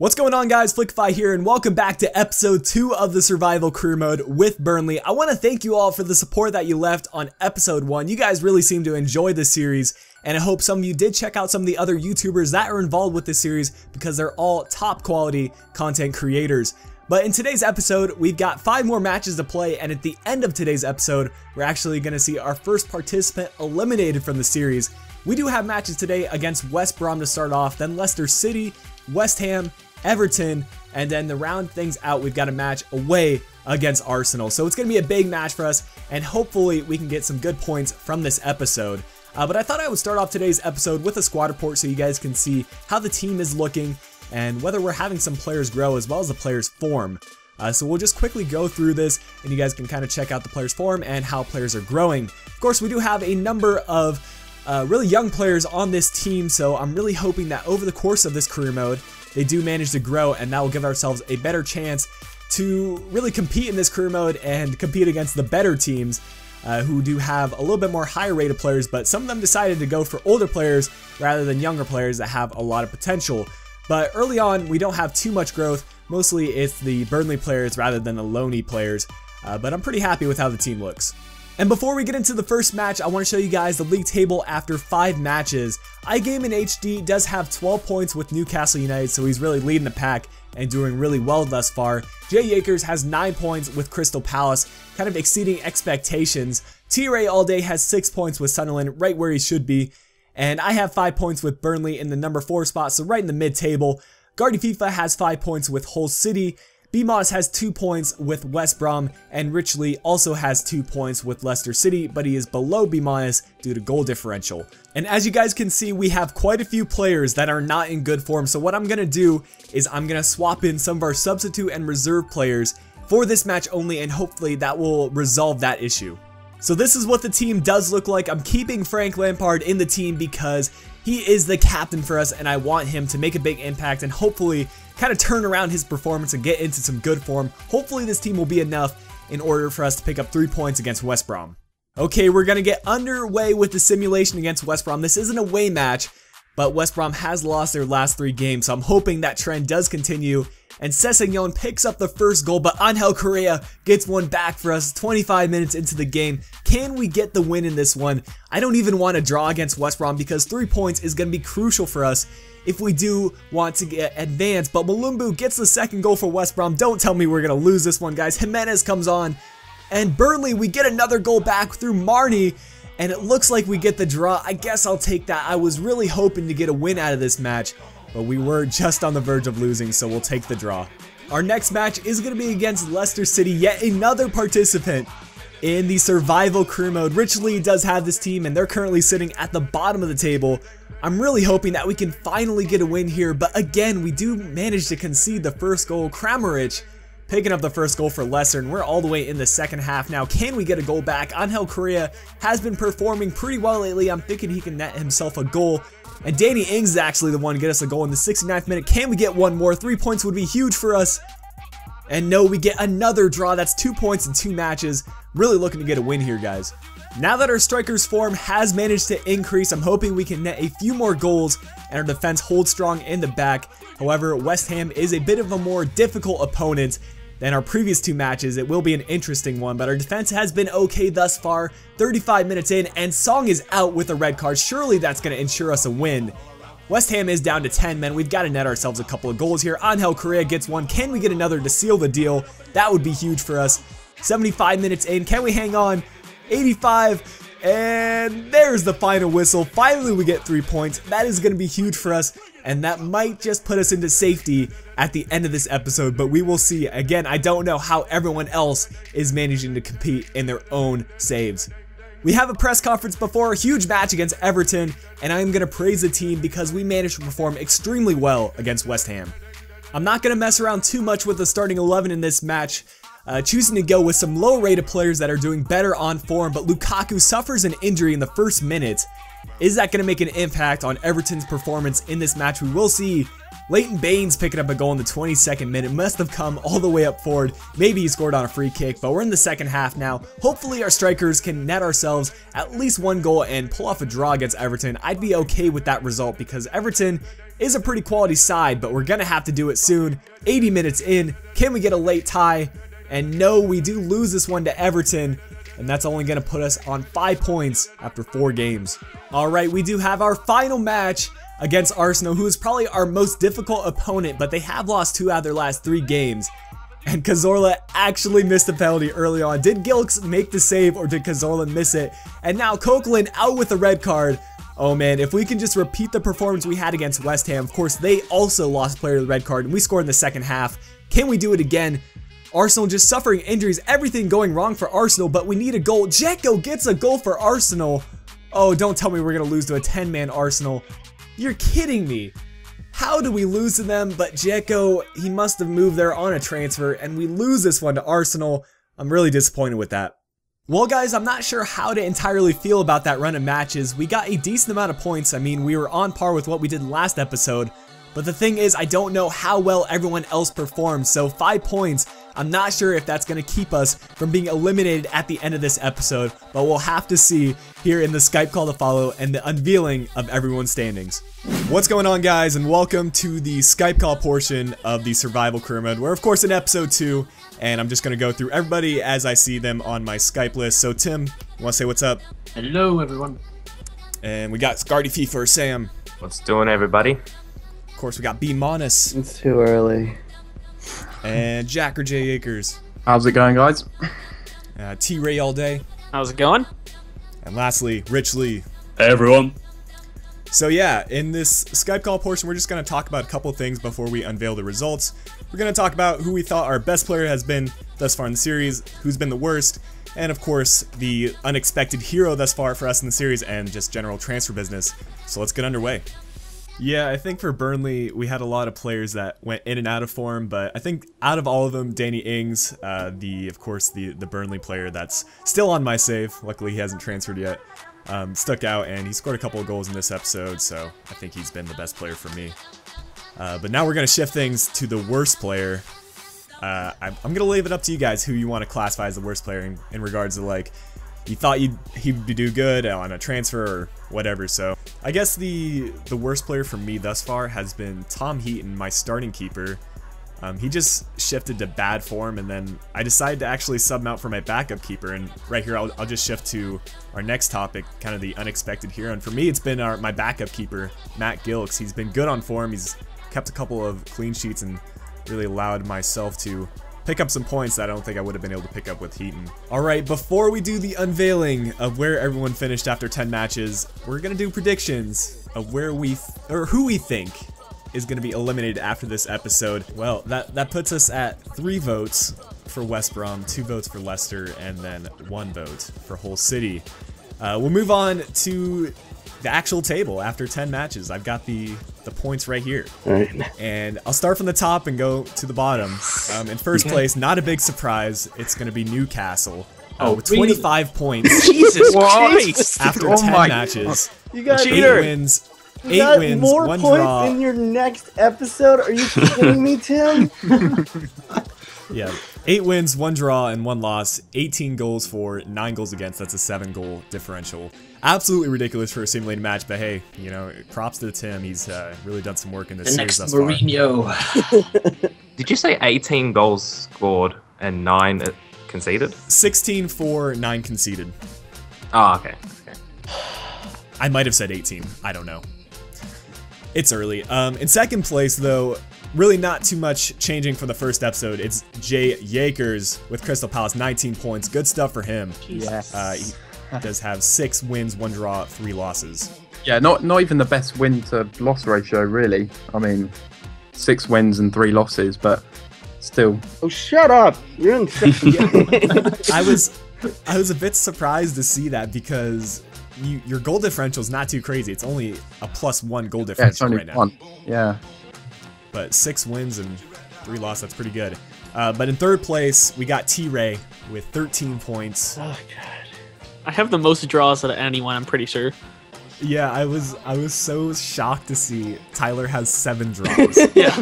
What's going on, guys? Flickify here, and welcome back to episode 2 of the survival career mode with Burnley. I want to thank you all for the support that you left on episode 1. You guys really seem to enjoy this series, and I hope some of you did check out some of the other YouTubers that are involved with this series because they're all top quality content creators. But in today's episode, we've got 5 more matches to play, and at the end of today's episode, we're actually going to see our first participant eliminated from the series. We do have matches today against West Brom to start off, then Leicester City, West Ham, Everton, and then to round things out, we've got a match away against Arsenal. So it's going to be a big match for us, and hopefully we can get some good points from this episode. But I thought I would start off today's episode with a squad report so you guys can see how the team is looking and whether we're having some players grow as well as the players form. So we'll just quickly go through this, and you guys can kind of check out the players form and how players are growing. Of course, we do have a number of really young players on this team, so I'm really hoping that over the course of this career mode, they do manage to grow, and that will give ourselves a better chance to really compete in this career mode and compete against the better teams who do have a little bit more higher rated players, but some of them decided to go for older players rather than younger players that have a lot of potential. But early on, we don't have too much growth. Mostly it's the Burnley players rather than the Loney players, but I'm pretty happy with how the team looks. And before we get into the first match, I want to show you guys the league table after 5 matches. iGame in HD does have 12 points with Newcastle United, so he's really leading the pack and doing really well thus far. Jay Yakers has 9 points with Crystal Palace, kind of exceeding expectations. T-Ray All Day has 6 points with Sunderland, right where he should be. And I have 5 points with Burnley in the number 4 spot, so right in the mid-table. Guardy FIFA has 5 points with Hull City. B-Moss has 2 points with West Brom, and Richley also has 2 points with Leicester City, but he is below B-Moss due to goal differential. And as you guys can see, we have quite a few players that are not in good form, so what I'm going to do is I'm going to swap in some of our substitute and reserve players for this match only, and hopefully that will resolve that issue. So this is what the team does look like. I'm keeping Frank Lampard in the team because he is the captain for us, and I want him to make a big impact and hopefully kind of turn around his performance and get into some good form. Hopefully this team will be enough in order for us to pick up 3 points against West Brom. Okay, we're going to get underway with the simulation against West Brom. This is an away match, but West Brom has lost their last 3 games, so I'm hoping that trend does continue. And Sessegnon picks up the first goal, but Angel Correa gets one back for us 25 minutes into the game. Can we get the win in this one? I don't even want to draw against West Brom because 3 points is going to be crucial for us if we do want to get advanced. But Malumbu gets the second goal for West Brom. Don't tell me we're going to lose this one, guys. Jimenez comes on. And Burnley, we get another goal back through Marnie. And it looks like we get the draw. I guess I'll take that. I was really hoping to get a win out of this match, but we were just on the verge of losing, so we'll take the draw. Our next match is going to be against Leicester City, yet another participant in the survival career mode. Richley does have this team, and they're currently sitting at the bottom of the table. I'm really hoping that we can finally get a win here, but again, we do manage to concede the first goal. Kramaric picking up the first goal for Leicester, and we're all the way in the second half now. Can we get a goal back? Angel Correa has been performing pretty well lately. I'm thinking he can net himself a goal. And Danny Ings is actually the one to get us a goal in the 69th minute. Can we get one more? 3 points would be huge for us. And no, we get another draw. That's 2 points in 2 matches. Really looking to get a win here, guys. Now that our strikers form has managed to increase, I'm hoping we can net a few more goals and our defense holds strong in the back. However, West Ham is a bit of a more difficult opponent than our previous 2 matches. It will be an interesting one, but our defense has been okay thus far. 35 minutes in, and Song is out with a red card. Surely that's going to ensure us a win. West Ham is down to 10 men. We've got to net ourselves a couple of goals here. Angel Correa gets one. Can we get another to seal the deal? That would be huge for us. 75 minutes in. Can we hang on? 85, and there's the final whistle. Finally, we get 3 points. That is going to be huge for us, and that might just put us into safety at the end of this episode, but we will see. Again, I don't know how everyone else is managing to compete in their own saves. We have a press conference before a huge match against Everton, and I am going to praise the team because we managed to perform extremely well against West Ham. I'm not going to mess around too much with the starting 11 in this match, choosing to go with some low-rated players that are doing better on form, but Lukaku suffers an injury in the first minute. Is that going to make an impact on Everton's performance in this match? We will see. Leighton Baines picking up a goal in the 22nd minute. Must have come all the way up forward. Maybe he scored on a free kick, but we're in the second half now. Hopefully our strikers can net ourselves at least one goal and pull off a draw against Everton. I'd be okay with that result because Everton is a pretty quality side, but we're going to have to do it soon. 80 minutes in. Can we get a late tie? And no, we do lose this one to Everton, and that's only going to put us on 5 points after 4 games. Alright, we do have our final match against Arsenal, who is probably our most difficult opponent, but they have lost 2 out of their last 3 games. And Cazorla actually missed a penalty early on. Did Gilks make the save or did Cazorla miss it? And now Coquelin out with a red card. Oh man, if we can just repeat the performance we had against West Ham. Of course, they also lost player of the red card and we scored in the second half. Can we do it again? Arsenal just suffering injuries, everything going wrong for Arsenal, but we need a goal. Dzeko gets a goal for Arsenal. Oh, don't tell me we're going to lose to a 10-man Arsenal. You're kidding me. How do we lose to them? But Dzeko, he must have moved there on a transfer, and we lose this one to Arsenal. I'm really disappointed with that. Well, guys, I'm not sure how to entirely feel about that run of matches. We got a decent amount of points. I mean, we were on par with what we did last episode. But the thing is, I don't know how well everyone else performed. So 5 points, I'm not sure if that's going to keep us from being eliminated at the end of this episode. But we'll have to see here in the Skype call to follow and the unveiling of everyone's standings. What's going on, guys, and welcome to the Skype call portion of the Survival Career Mode. We're, of course, in episode 2. And I'm just going to go through everybody as I see them on my Skype list. So, Tim, you want to say what's up? Hello, everyone. And we got Scardy FIFA, Sam. What's doing, everybody? Of course, we got B Monis. It's too early. And Jack or J Akers. How's it going, guys? T Ray all day. How's it going? And lastly, Rich Lee. Hey, everyone. So yeah, in this Skype call portion, we're just going to talk about a couple things before we unveil the results. We're going to talk about who we thought our best player has been thus far in the series, who's been the worst, and of course, the unexpected hero thus far for us in the series, and just general transfer business. So let's get underway. Yeah, I think for Burnley, we had a lot of players that went in and out of form, but I think out of all of them, Danny Ings, of course, the Burnley player that's still on my save, luckily he hasn't transferred yet, stuck out, and he scored a couple of goals in this episode, so I think he's been the best player for me. But now we're going to shift things to the worst player. I'm going to leave it up to you guys who you want to classify as the worst player in regards to, like, you thought he'd do good on a transfer or whatever. So I guess the worst player for me thus far has been Tom Heaton, my starting keeper. He just shifted to bad form, and then I decided to actually sub him out for my backup keeper. And right here, I'll just shift to our next topic, kind of the unexpected hero. And for me, it's been my backup keeper, Matt Gilks. He's been good on form. He's kept a couple of clean sheets and really allowed myself to pick up some points that I don't think I would have been able to pick up with Heaton. Alright, before we do the unveiling of where everyone finished after 10 matches, we're going to do predictions of who we think is going to be eliminated after this episode. Well, that puts us at 3 votes for West Brom, 2 votes for Leicester, and then 1 vote for Hull City. We'll move on to the actual table after 10 matches. I've got the points right here. All right. And I'll start from the top and go to the bottom. In first place, not a big surprise, it's going to be Newcastle with 25 points. Jesus Christ! After 10 matches. You got 8 wins. You 8 got wins, more 1 points draw. in your next episode? Are you kidding me, Tim? Yeah, 8 wins, 1 draw, and 1 loss. 18 goals for, 9 goals against. That's a 7-goal differential. Absolutely ridiculous for a simulated match, but hey, you know, props to Tim. He's really done some work in this series thus far. Mourinho. Did you say 18 goals scored and 9 conceded? 16 for, 9 conceded. Oh, okay. I might have said 18. I don't know. It's early. In second place, though, really not too much changing from the first episode. It's Jay Yakers with Crystal Palace, 19 points. Good stuff for him. Yes. He does have 6 wins, 1 draw, 3 losses. Yeah, not even the best win to loss ratio, really. I mean, 6 wins and 3 losses, but still. Oh, shut up! You're in second. I was a bit surprised to see that because your goal differential is not too crazy. It's only a +1 goal Yeah, it's differential only right now. 1. Yeah. But 6 wins and 3 losses, that's pretty good. But in third place, we got T-Ray with 13 points. Oh, God. I have the most draws out of anyone, I'm pretty sure. Yeah, I was so shocked to see Tyler has 7 draws. Yeah.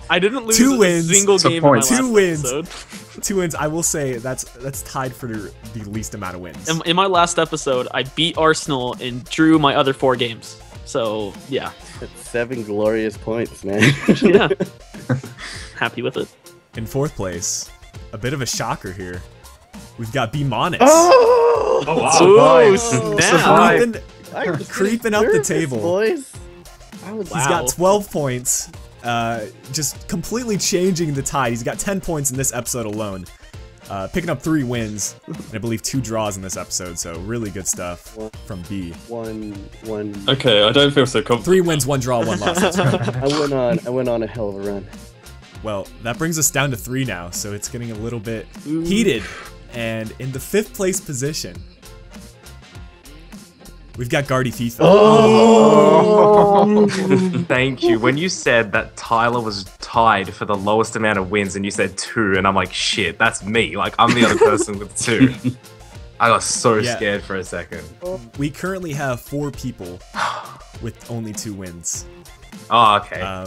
I didn't lose 2 a wins. single Some game in my points. last 2 wins. episode. 2 wins. I will say that's tied for the least amount of wins. In my last episode, I beat Arsenal and drew my other 4 games. So, yeah. That's 7 glorious points, man. Yeah. Happy with it. In 4th place, a bit of a shocker here. We've got B Monis. Oh! Ooh, Survived. snap. Creeping up the table. Boys. He's got 12 points, just completely changing the tide. He's got 10 points in this episode alone, picking up 3 wins, and I believe 2 draws in this episode, so really good stuff from B. One. Okay, I don't feel so confident. 3 wins, 1 draw, 1 loss. That's right. I went on a hell of a run. Well, that brings us down to 3 now, so it's getting a little bit heated. And in the 5th place position, we've got Guardy FIFA. Oh! Thank you. When you said that Tyler was tied for the lowest amount of wins and you said 2, and I'm like, shit, that's me. Like, I'm the other person with 2. I got so scared for a second. We currently have 4 people with only 2 wins. Oh, okay.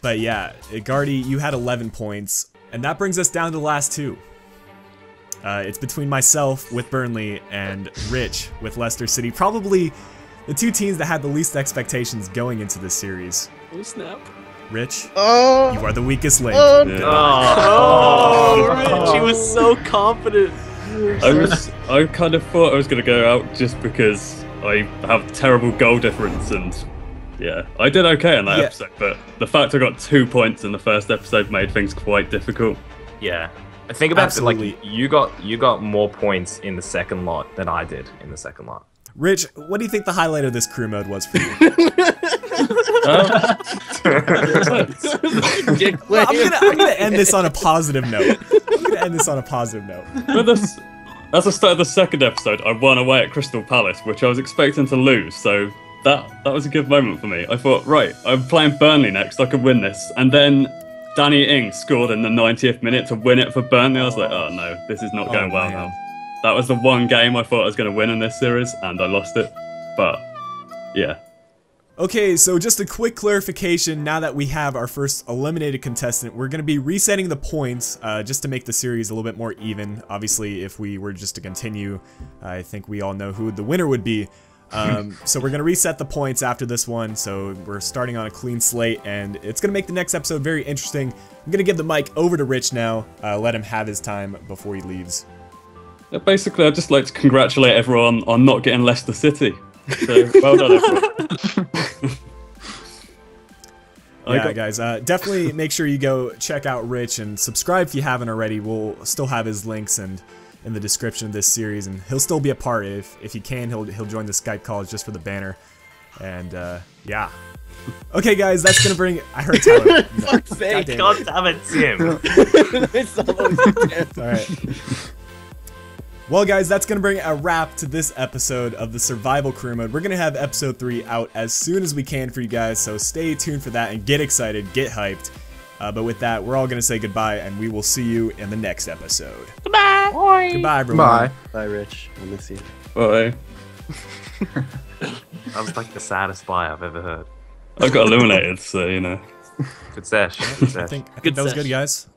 But yeah, Guardy, you had 11 points, and that brings us down to the last 2. It's between myself with Burnley and Rich with Leicester City. Probably the 2 teams that had the least expectations going into this series. Oh, snap. Rich, Oh! you are the weakest link. Oh, Yeah. Oh, Rich, he was so confident. I kind of thought I was going to go out just because I have terrible goal difference, and yeah, I did okay in that episode, but the fact I got 2 points in the first episode made things quite difficult. Yeah. Think about it, Absolutely. like, you got more points in the second lot than I did in the second lot. Rich, what do you think the highlight of this crew mode was for you? Well, I'm gonna end this on a positive note. But as I started the second episode, I won away at Crystal Palace, which I was expecting to lose, so that was a good moment for me. I thought, right, I'm playing Burnley next, I could win this, and then Danny Ings scored in the 90th minute to win it for Burnley. I was like, oh no, this is not going well now. That was the one game I thought I was going to win in this series, and I lost it. But, yeah. Okay, so just a quick clarification, now that we have our first eliminated contestant, we're going to be resetting the points just to make the series a little bit more even. Obviously, if we were just to continue, I think we all know who the winner would be. So we're going to reset the points after this one, so we're starting on a clean slate, and it's going to make the next episode very interesting. I'm going to give the mic over to Rich now, let him have his time before he leaves. Yeah, basically, I'd just like to congratulate everyone on not getting Leicester City. So, well done, everyone. Yeah, guys, definitely make sure you go check out Rich and subscribe if you haven't already. We'll still have his links and in the description of this series, and he'll still be a part. If he can, he'll join the Skype calls just for the banner. And yeah. Okay, guys, that's gonna bring. I heard Tyler. Fuck's sake, God damn it, Tim. All right. Well, guys, that's going to bring a wrap to this episode of the Survival Career Mode. We're going to have episode 3 out as soon as we can for you guys, so stay tuned for that and get excited, get hyped. But with that, we're all going to say goodbye, and we will see you in the next episode. Goodbye. Bye. Goodbye, everyone. Bye. Bye, Rich. I'll miss you. Bye. That was like the saddest bye I've ever heard. I got eliminated, so, you know. Good sesh. Good sesh. I think that was good, guys.